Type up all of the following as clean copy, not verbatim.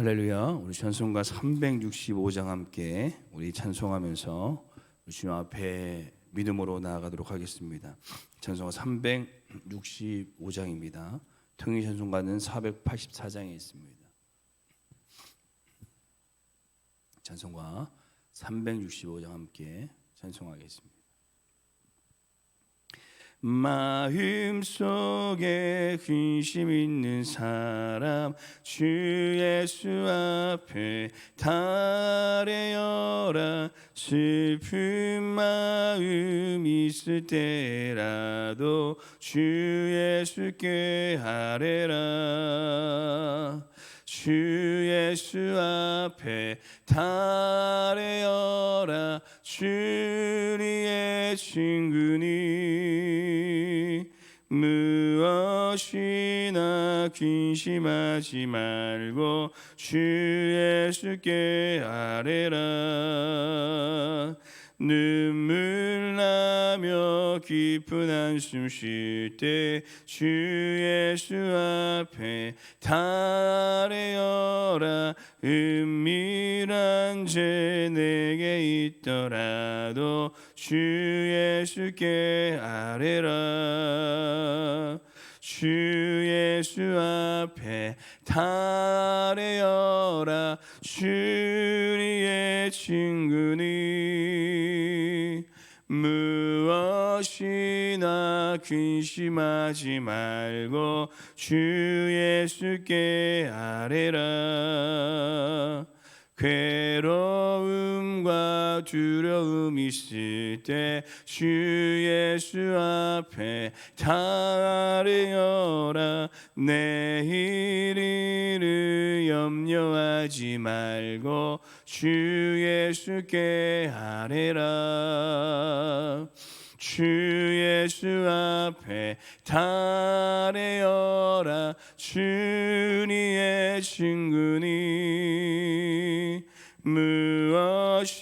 할렐루야. 우리 찬송가 365장 함께 우리 찬송하면서 주님 앞에 믿음으로 나아가도록 하겠습니다. 찬송가 365장입니다. 통일 찬송가는 484장에 있습니다. 찬송가 365장 함께 찬송하겠습니다. 마음속에 근심 있는 사람 주 예수 앞에 달래어라. 슬픈 마음 있을 때라도 주 예수께 아뢰라. 주 예수 앞에 달래어라. 주리의 친구니 무엇이나 근심하지 말고 주 예수께 아뢰라. 눈물 나며 깊은 한숨 쉴 때 주 예수 앞에 달래어라. 은밀한 죄 내게 있더라도 주 예수께 아뢰라. 주 예수 앞에 달래어라. 주리의 친구니 무엇이나 근심하지 말고 주 예수께 아뢰라. 괴로움과 두려움 있을 때 주 예수 앞에 달래어라. 내일을 염려하지 말고 주 예수께 아뢰라. 주 예수 앞에 달래어라. 주니의 친구니 무엇이나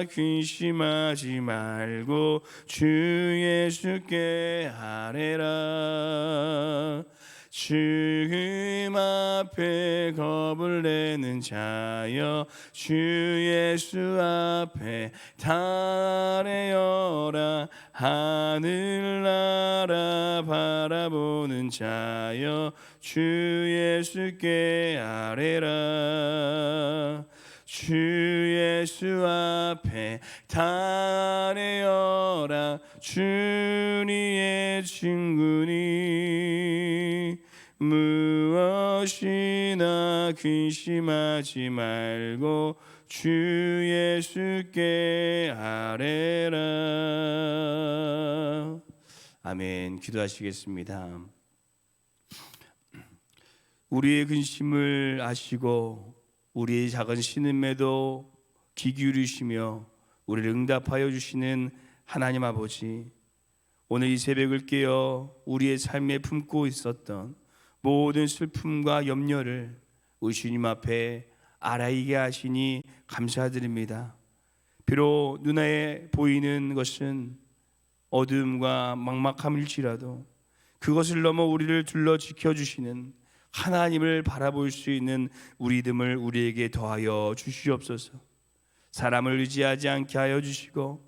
근심하지 말고 주 예수께 아뢰라. 죽음 앞에 겁을 내는 자여 주 예수 앞에 달래어라. 하늘나라 바라보는 자여 주 예수께 아뢰라. 주 예수 앞에 달래어라. 주니의 친구니 무엇이나 근심하지 말고 주 예수께 아뢰라. 아멘. 기도하시겠습니다. 우리의 근심을 아시고 우리의 작은 신음에도 귀 기울이시며 우리를 응답하여 주시는 하나님 아버지, 오늘 이 새벽을 깨어 우리의 삶에 품고 있었던 모든 슬픔과 염려를 우리 주님 앞에 알아이게 하시니 감사드립니다. 비록 눈에 보이는 것은 어두움과 막막함일지라도 그것을 넘어 우리를 둘러 지켜주시는 하나님을 바라볼 수 있는 우리 믿음을 우리에게 더하여 주시옵소서. 사람을 의지하지 않게 하여 주시고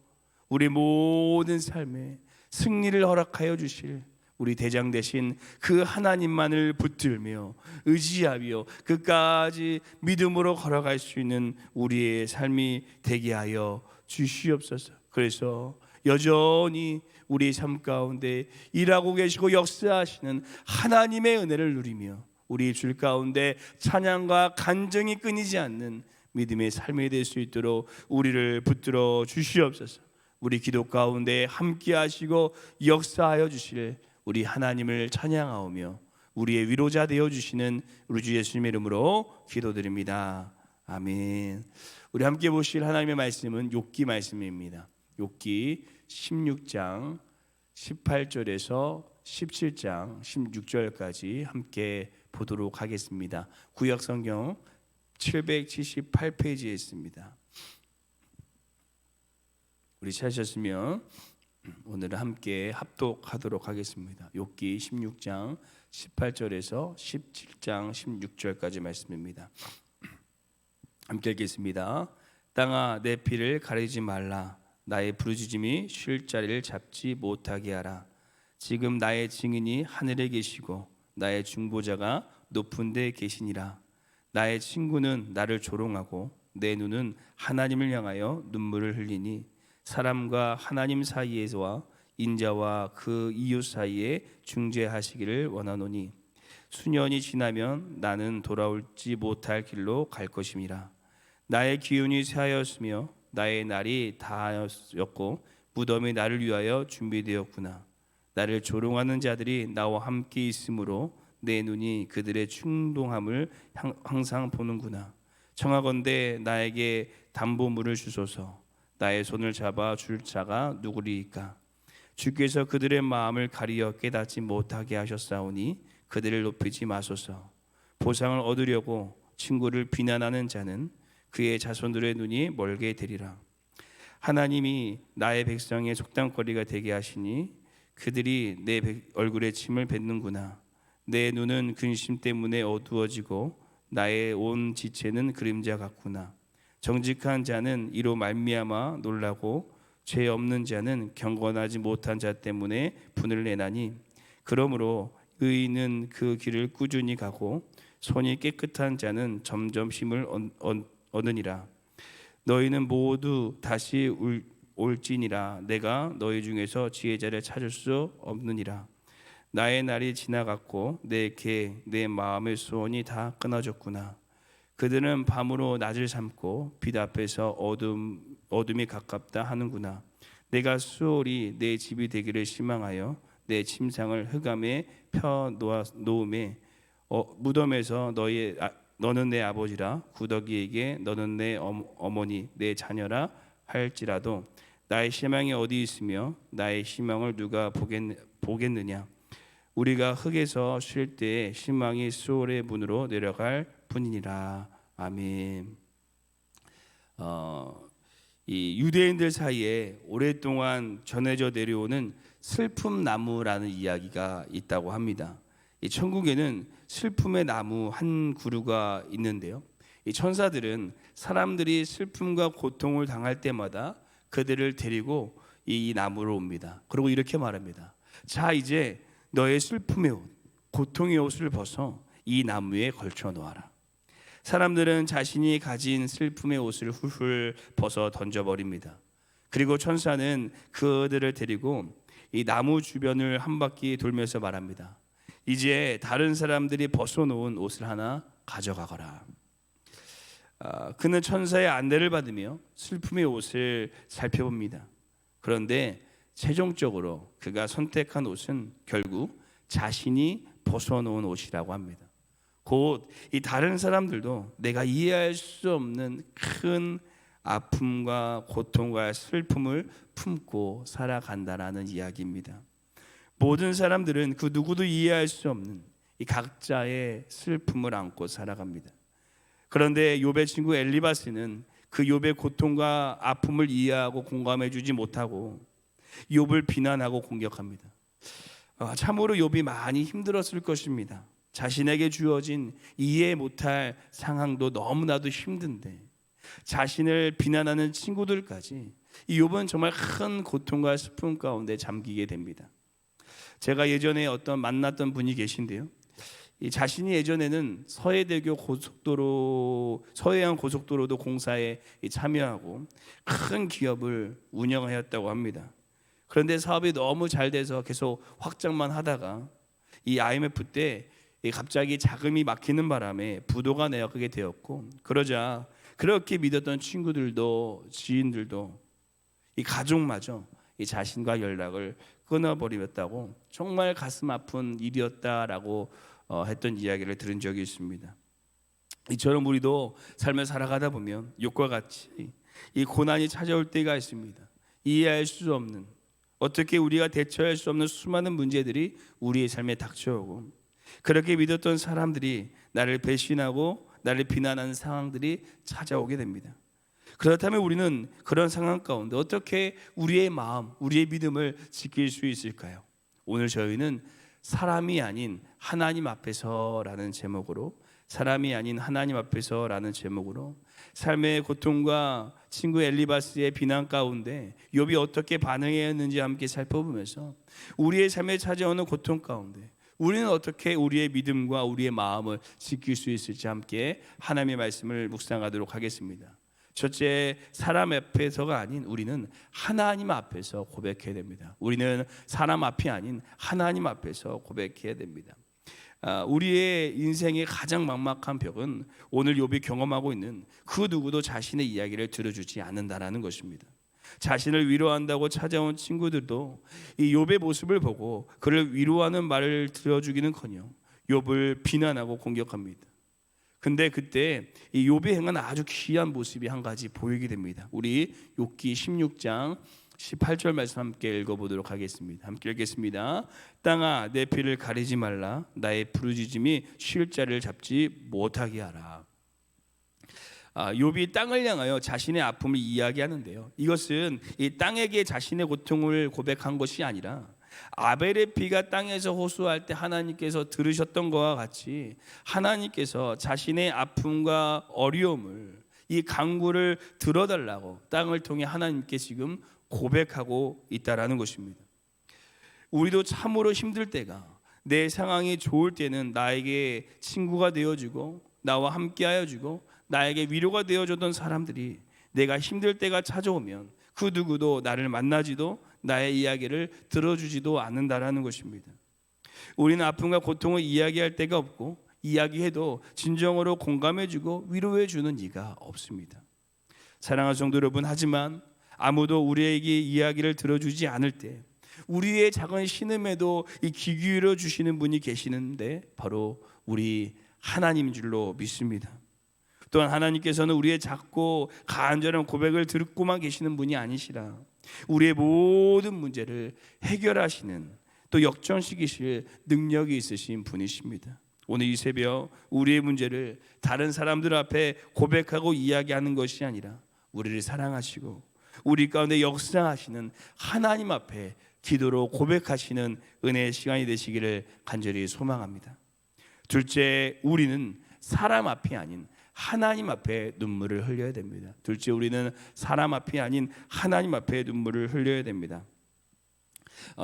우리 모든 삶에 승리를 허락하여 주실 우리 대장 되신 그 하나님만을 붙들며 의지하며 끝까지 믿음으로 걸어갈 수 있는 우리의 삶이 되게 하여 주시옵소서. 그래서 여전히 우리 삶 가운데 일하고 계시고 역사하시는 하나님의 은혜를 누리며 우리 줄 가운데 찬양과 간증이 끊이지 않는 믿음의 삶이 될 수 있도록 우리를 붙들어 주시옵소서. 우리 기도 가운데 함께 하시고 역사하여 주실 우리 하나님을 찬양하오며 우리의 위로자 되어 주시는 우리 주 예수님의 이름으로 기도드립니다. 아멘. 우리 함께 보실 하나님의 말씀은 욥기 말씀입니다. 욥기 16장 18절에서 17장 16절까지 함께 보도록 하겠습니다. 구약성경 778페이지에 있습니다. 우리 찾으셨으면 오늘은 함께 합독하도록 하겠습니다. 욥기 16장 18절에서 17장 16절까지 말씀입니다. 함께 읽겠습니다. 땅아 내 피를 가리지 말라. 나의 부르짖음이 쉴 자리를 잡지 못하게 하라. 지금 나의 증인이 하늘에 계시고 나의 중보자가 높은 데 계시니라. 나의 친구는 나를 조롱하고 내 눈은 하나님을 향하여 눈물을 흘리니 사람과 하나님 사이에서와 인자와 그 이웃 사이에 중재하시기를 원하노니 수년이 지나면 나는 돌아올지 못할 길로 갈 것임이라. 나의 기운이 쇠하였으며 나의 날이 다하였고 무덤이 나를 위하여 준비되었구나. 나를 조롱하는 자들이 나와 함께 있으므로 내 눈이 그들의 충동함을 항상 보는구나. 청하건대 나에게 담보물을 주소서. 나의 손을 잡아 줄 자가 누구리이까? 주께서 그들의 마음을 가리어 깨닫지 못하게 하셨사오니 그들을 높이지 마소서. 보상을 얻으려고 친구를 비난하는 자는 그의 자손들의 눈이 멀게 되리라. 하나님이 나의 백성의 속담거리가 되게 하시니 그들이 내 얼굴에 침을 뱉는구나. 내 눈은 근심 때문에 어두워지고 나의 온 지체는 그림자 같구나. 정직한 자는 이로 말미암아 놀라고 죄 없는 자는 경건하지 못한 자 때문에 분을 내나니 그러므로 의인은 그 길을 꾸준히 가고 손이 깨끗한 자는 점점 힘을 얻으니라. 너희는 모두 다시 올지니라. 내가 너희 중에서 지혜자를 찾을 수 없느니라. 나의 날이 지나갔고 내 마음의 소원이 다 끊어졌구나. 그들은 밤으로 낮을 삼고 빛 앞에서 어둠이 가깝다 하는구나. 내가 수월이 내 집이 되기를 희망하여 내 침상을 흑암에 펴 놓음에 무덤에서 너는 내 아버지라 구더기에게 너는 내 어머니 내 자녀라 할지라도 나의 희망이 어디 있으며 나의 희망을 누가 보겠느냐. 우리가 흙에서 쉴 때에 희망이 수월의 문으로 내려갈 뿐이니라. 아멘. 이 유대인들 사이에 오랫동안 전해져 내려오는 슬픔 나무라는 이야기가 있다고 합니다. 이 천국에는 슬픔의 나무 한 그루가 있는데요. 이 천사들은 사람들이 슬픔과 고통을 당할 때마다 그들을 데리고 이 나무로 옵니다. 그리고 이렇게 말합니다. 자, 이제 너의 슬픔의 옷, 고통의 옷을 벗어 이 나무에 걸쳐 놓아라. 사람들은 자신이 가진 슬픔의 옷을 훌훌 벗어 던져버립니다. 그리고 천사는 그들을 데리고 이 나무 주변을 한 바퀴 돌면서 말합니다. 이제 다른 사람들이 벗어놓은 옷을 하나 가져가거라. 그는 천사의 안내를 받으며 슬픔의 옷을 살펴봅니다. 그런데 최종적으로 그가 선택한 옷은 결국 자신이 벗어놓은 옷이라고 합니다. 곧 이 다른 사람들도 내가 이해할 수 없는 큰 아픔과 고통과 슬픔을 품고 살아간다라는 이야기입니다. 모든 사람들은 그 누구도 이해할 수 없는 이 각자의 슬픔을 안고 살아갑니다. 그런데 욥의 친구 엘리바스는 그 욥의 고통과 아픔을 이해하고 공감해주지 못하고 욥을 비난하고 공격합니다. 참으로 욥이 많이 힘들었을 것입니다. 자신에게 주어진 이해 못할 상황도 너무나도 힘든데 자신을 비난하는 친구들까지 이 욥은 정말 큰 고통과 슬픔 가운데 잠기게 됩니다. 제가 예전에 만났던 분이 계신데요. 이 자신이 예전에는 서해안 고속도로도 공사에 참여하고 큰 기업을 운영하였다고 합니다. 그런데 사업이 너무 잘 돼서 계속 확장만 하다가 이 IMF 때 갑자기 자금이 막히는 바람에 부도가 내게 되었고, 그러자 그렇게 믿었던 친구들도 지인들도 이 가족마저 이 자신과 연락을 끊어버렸다고, 정말 가슴 아픈 일이었다라고 했던 이야기를 들은 적이 있습니다. 이처럼 우리도 삶을 살아가다 보면 욥과 같이 이 고난이 찾아올 때가 있습니다. 이해할 수 없는, 어떻게 우리가 대처할 수 없는 수많은 문제들이 우리의 삶에 닥쳐오고, 그렇게 믿었던 사람들이 나를 배신하고 나를 비난하는 상황들이 찾아오게 됩니다. 그렇다면 우리는 그런 상황 가운데 어떻게 우리의 마음, 우리의 믿음을 지킬 수 있을까요? 오늘 저희는 사람이 아닌 하나님 앞에서라는 제목으로, 사람이 아닌 하나님 앞에서라는 제목으로 삶의 고통과 친구 엘리바스의 비난 가운데 욥이 어떻게 반응했는지 함께 살펴보면서 우리의 삶에 찾아오는 고통 가운데 우리는 어떻게 우리의 믿음과 우리의 마음을 지킬 수 있을지 함께 하나님의 말씀을 묵상하도록 하겠습니다. 첫째, 사람 앞에서가 아닌 우리는 하나님 앞에서 고백해야 됩니다. 우리는 사람 앞이 아닌 하나님 앞에서 고백해야 됩니다. 우리의 인생의 가장 막막한 벽은 오늘 욥이 경험하고 있는 그 누구도 자신의 이야기를 들어주지 않는다라는 것입니다. 자신을 위로한다고 찾아온 친구들도 이 욥의 모습을 보고 그를 위로하는 말을 들어주기는커녕 욥을 비난하고 공격합니다. 근데 그때 이 욥이 행한 아주 귀한 모습이 한 가지 보이게 됩니다. 우리 욥기 16장 18절 말씀 함께 읽어보도록 하겠습니다. 함께 읽겠습니다. 땅아 내 피를 가리지 말라. 나의 부르짖음이 쉴 자를 잡지 못하게 하라. 욥이 땅을 향하여 자신의 아픔을 이야기하는데요. 이것은 이 땅에게 자신의 고통을 고백한 것이 아니라 아벨의 피가 땅에서 호소할 때 하나님께서 들으셨던 것과 같이 하나님께서 자신의 아픔과 어려움을, 이 간구를 들어달라고 땅을 통해 하나님께 지금 고백하고 있다라는 것입니다. 우리도 참으로 힘들 때가, 내 상황이 좋을 때는 나에게 친구가 되어주고 나와 함께하여 주고 나에게 위로가 되어주던 사람들이 내가 힘들 때가 찾아오면 그 누구도 나를 만나지도 나의 이야기를 들어주지도 않는다라는 것입니다. 우리는 아픔과 고통을 이야기할 데가 없고 이야기해도 진정으로 공감해주고 위로해주는 이가 없습니다. 사랑하는 성도 여러분, 하지만 아무도 우리에게 이야기를 들어주지 않을 때 우리의 작은 신음에도 이 귀 기울여 주시는 분이 계시는데 바로 우리 하나님인 줄로 믿습니다. 또한 하나님께서는 우리의 작고 간절한 고백을 듣고만 계시는 분이 아니시라 우리의 모든 문제를 해결하시는, 또 역전시키실 능력이 있으신 분이십니다. 오늘 이 새벽 우리의 문제를 다른 사람들 앞에 고백하고 이야기하는 것이 아니라 우리를 사랑하시고 우리 가운데 역사하시는 하나님 앞에 기도로 고백하시는 은혜의 시간이 되시기를 간절히 소망합니다. 둘째, 우리는 사람 앞이 아닌 하나님 앞에 눈물을 흘려야 됩니다. 둘째, 우리는 사람 앞이 아닌 하나님 앞에 눈물을 흘려야 됩니다.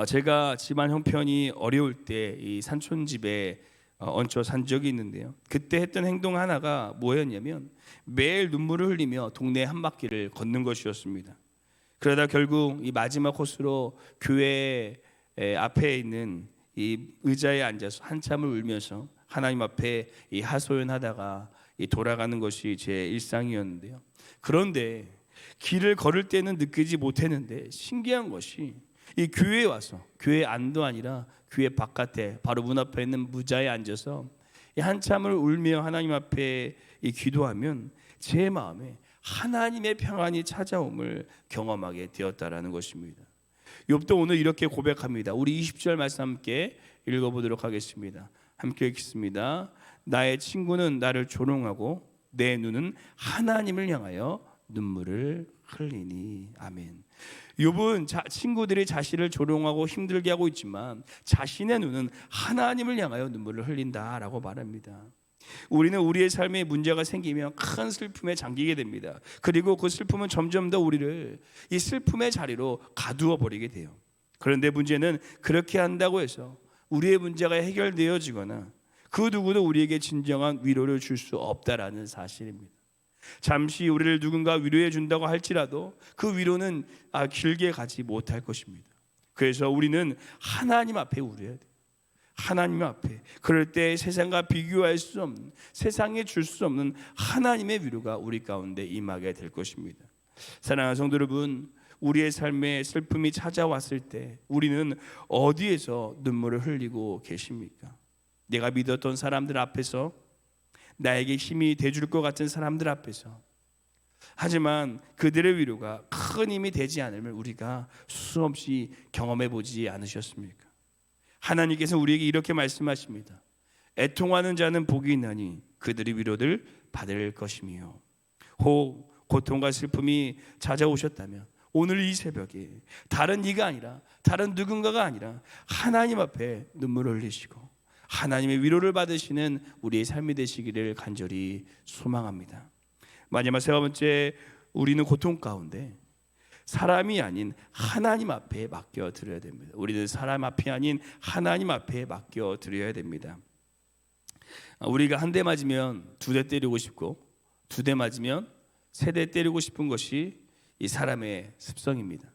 제가 집안 형편이 어려울 때 이 산촌집에 얹혀 산 적이 있는데요. 그때 했던 행동 하나가 뭐였냐면 매일 눈물을 흘리며 동네 한 바퀴를 걷는 것이었습니다. 그러다 결국 이 마지막 코스로 교회 앞에 있는 이 의자에 앉아서 한참을 울면서 하나님 앞에 이 하소연하다가 돌아가는 것이 제 일상이었는데요. 그런데 길을 걸을 때는 느끼지 못했는데 신기한 것이 이 교회에 와서, 교회 안도 아니라 교회 바깥에 바로 문 앞에 있는 무자에 앉아서 한참을 울며 하나님 앞에 기도하면 제 마음에 하나님의 평안이 찾아옴을 경험하게 되었다라는 것입니다. 욥도 오늘 이렇게 고백합니다. 우리 20절 말씀 함께 읽어보도록 하겠습니다. 함께 읽겠습니다. 나의 친구는 나를 조롱하고 내 눈은 하나님을 향하여 눈물을 흘리니. 아멘. 욥은 친구들이 자신을 조롱하고 힘들게 하고 있지만 자신의 눈은 하나님을 향하여 눈물을 흘린다라고 말합니다. 우리는 우리의 삶에 문제가 생기면 큰 슬픔에 잠기게 됩니다. 그리고 그 슬픔은 점점 더 우리를 이 슬픔의 자리로 가두어 버리게 돼요. 그런데 문제는 그렇게 한다고 해서 우리의 문제가 해결되어지거나 그 누구도 우리에게 진정한 위로를 줄 수 없다라는 사실입니다. 잠시 우리를 누군가 위로해 준다고 할지라도 그 위로는 길게 가지 못할 것입니다. 그래서 우리는 하나님 앞에 울어야 돼요. 하나님 앞에. 그럴 때 세상과 비교할 수 없는, 세상에 줄 수 없는 하나님의 위로가 우리 가운데 임하게 될 것입니다. 사랑하는 성도 여러분, 우리의 삶에 슬픔이 찾아왔을 때 우리는 어디에서 눈물을 흘리고 계십니까? 내가 믿었던 사람들 앞에서, 나에게 힘이 돼줄 것 같은 사람들 앞에서. 하지만 그들의 위로가 큰 힘이 되지 않으면 우리가 수없이 경험해 보지 않으셨습니까? 하나님께서 우리에게 이렇게 말씀하십니다. 애통하는 자는 복이 있나니 그들이 위로를 받을 것이며. 혹 고통과 슬픔이 찾아오셨다면, 오늘 이 새벽에 다른 이가 아니라 다른 누군가가 아니라 하나님 앞에 눈물을 흘리시고 하나님의 위로를 받으시는 우리의 삶이 되시기를 간절히 소망합니다. 마지막 세 번째, 우리는 고통 가운데 사람이 아닌 하나님 앞에 맡겨 드려야 됩니다. 우리는 사람 앞이 아닌 하나님 앞에 맡겨 드려야 됩니다. 우리가 한 대 맞으면 두 대 때리고 싶고 두 대 맞으면 세 대 때리고 싶은 것이 이 사람의 습성입니다.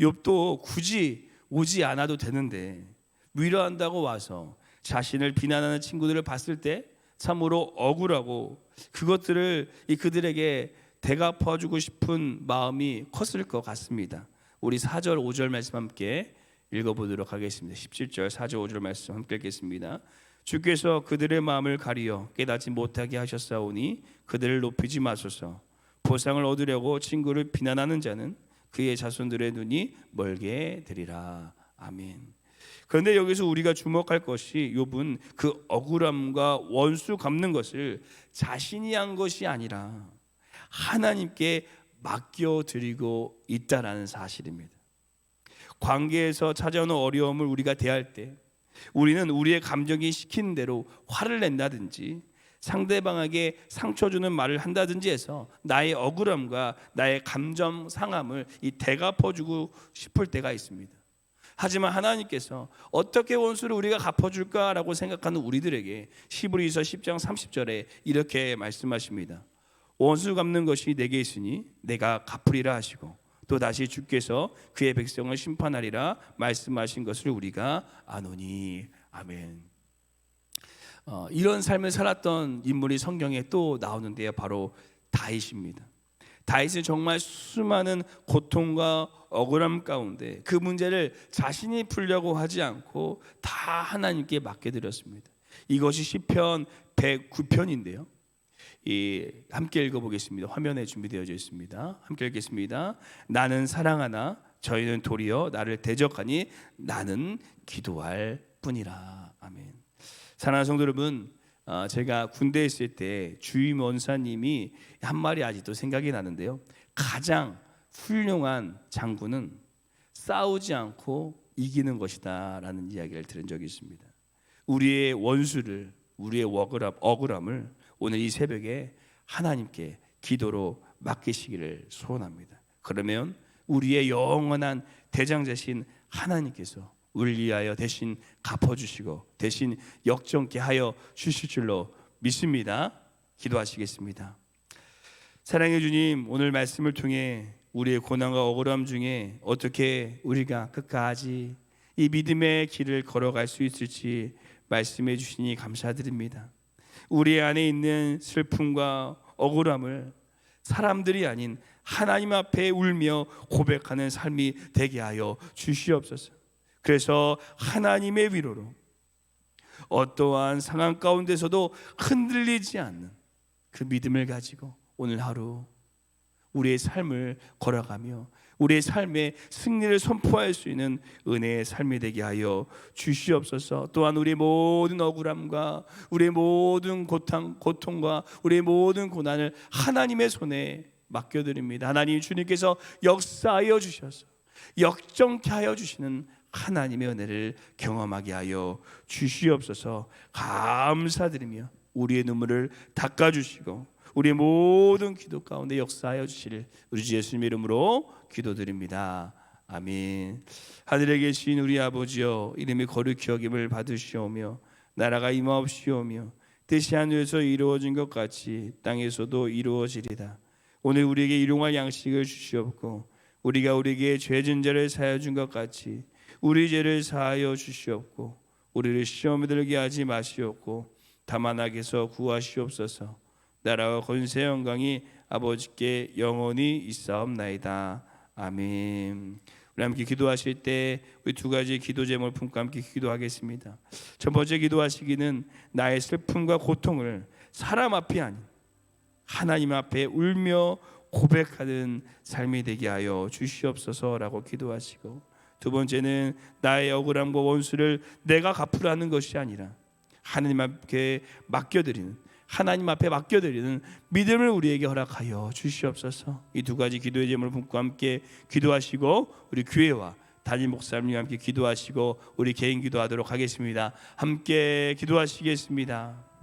욥도 굳이 오지 않아도 되는데 위로한다고 와서 자신을 비난하는 친구들을 봤을 때 참으로 억울하고 그것들을 그들에게 대갚아주고 싶은 마음이 컸을 것 같습니다. 우리 4절 5절 말씀 함께 읽어보도록 하겠습니다. 17절 4절 5절 말씀 함께 읽겠습니다. 주께서 그들의 마음을 가리어 깨닫지 못하게 하셨사오니 그들을 높이지 마소서. 보상을 얻으려고 친구를 비난하는 자는 그의 자손들의 눈이 멀게 되리라. 아멘. 그런데 여기서 우리가 주목할 것이 욥은 그 억울함과 원수 갚는 것을 자신이 한 것이 아니라 하나님께 맡겨드리고 있다라는 사실입니다. 관계에서 찾아오는 어려움을 우리가 대할 때 우리는 우리의 감정이 시키는 대로 화를 낸다든지 상대방에게 상처 주는 말을 한다든지 해서 나의 억울함과 나의 감정 상함을 대갚아주고 싶을 때가 있습니다. 하지만 하나님께서 어떻게 원수를 우리가 갚아줄까라고 생각하는 우리들에게 히브리서 10장 30절에 이렇게 말씀하십니다. 원수 갚는 것이 내게 있으니 내가 갚으리라 하시고 또 다시 주께서 그의 백성을 심판하리라 말씀하신 것을 우리가 아노니. 아멘. 이런 삶을 살았던 인물이 성경에 또 나오는데요, 바로 다윗입니다. 다윗은 정말 수많은 고통과 억울함 가운데 그 문제를 자신이 풀려고 하지 않고 다 하나님께 맡겨드렸습니다. 이것이 시편 109편인데요. 함께 읽어보겠습니다. 화면에 준비되어져 있습니다. 함께 읽겠습니다. 나는 사랑하나 저희는 도리어 나를 대적하니 나는 기도할 뿐이라. 아멘. 사랑하는 성도 여러분, 제가 군대에 있을 때 주임 원사님이 한 말이 아직도 생각이 나는데요. 가장 훌륭한 장군은 싸우지 않고 이기는 것이다 라는 이야기를 들은 적이 있습니다. 우리의 원수를, 우리의 억울함을 오늘 이 새벽에 하나님께 기도로 맡기시기를 소원합니다. 그러면 우리의 영원한 대장자신 하나님께서 우리를 위하여 대신 갚아주시고 대신 역정케 하여 주실 줄로 믿습니다. 기도하시겠습니다. 사랑해 주님, 오늘 말씀을 통해 우리의 고난과 억울함 중에 어떻게 우리가 끝까지 이 믿음의 길을 걸어갈 수 있을지 말씀해 주시니 감사드립니다. 우리 안에 있는 슬픔과 억울함을 사람들이 아닌 하나님 앞에 울며 고백하는 삶이 되게 하여 주시옵소서. 그래서 하나님의 위로로 어떠한 상황 가운데서도 흔들리지 않는 그 믿음을 가지고 오늘 하루 우리의 삶을 걸어가며 우리의 삶의 승리를 선포할 수 있는 은혜의 삶이 되게 하여 주시옵소서. 또한 우리의 모든 억울함과 우리의 모든 고통과 우리의 모든 고난을 하나님의 손에 맡겨드립니다. 하나님 주님께서 역사하여 주셔서 역정케 하여 주시는 하나님의 은혜를 경험하게 하여 주시옵소서. 감사드리며 우리의 눈물을 닦아주시고 우리의 모든 기도 가운데 역사하여 주시를 우리 주 예수님의 이름으로 기도드립니다. 아멘. 하늘에 계신 우리 아버지여, 이름이 거룩히 여김을 받으시오며 나라가 임하옵시오며 뜻이 하늘에서 이루어진 것 같이 땅에서도 이루어지리다. 오늘 우리에게 일용할 양식을 주시옵고 우리가 우리에게 죄진 자를 사하여 준 것 같이 우리 죄를 사하여 주시옵고 우리를 시험에 들게 하지 마시옵고 다만 악에서 구하시옵소서. 나라와 권세 영광이 아버지께 영원히 있사옵나이다. 아멘. 우리 함께 기도하실 때 우리 두 가지 기도 제목을 품고 함께 기도하겠습니다. 첫 번째 기도하시기는 나의 슬픔과 고통을 사람 앞이 아닌 하나님 앞에 울며 고백하는 삶이 되게 하여 주시옵소서라고 기도하시고, 두 번째는 나의 억울함과 원수를 내가 갚으라는 것이 아니라 하나님 앞에 맡겨드리는 하나님 앞에 맡겨드리는 믿음을 우리에게 허락하여 주시옵소서. 이 두 가지 기도의 제목을 품고 함께 기도하시고 우리 교회와 담임 목사님과 함께 기도하시고 우리 개인 기도하도록 하겠습니다. 함께 기도하시겠습니다.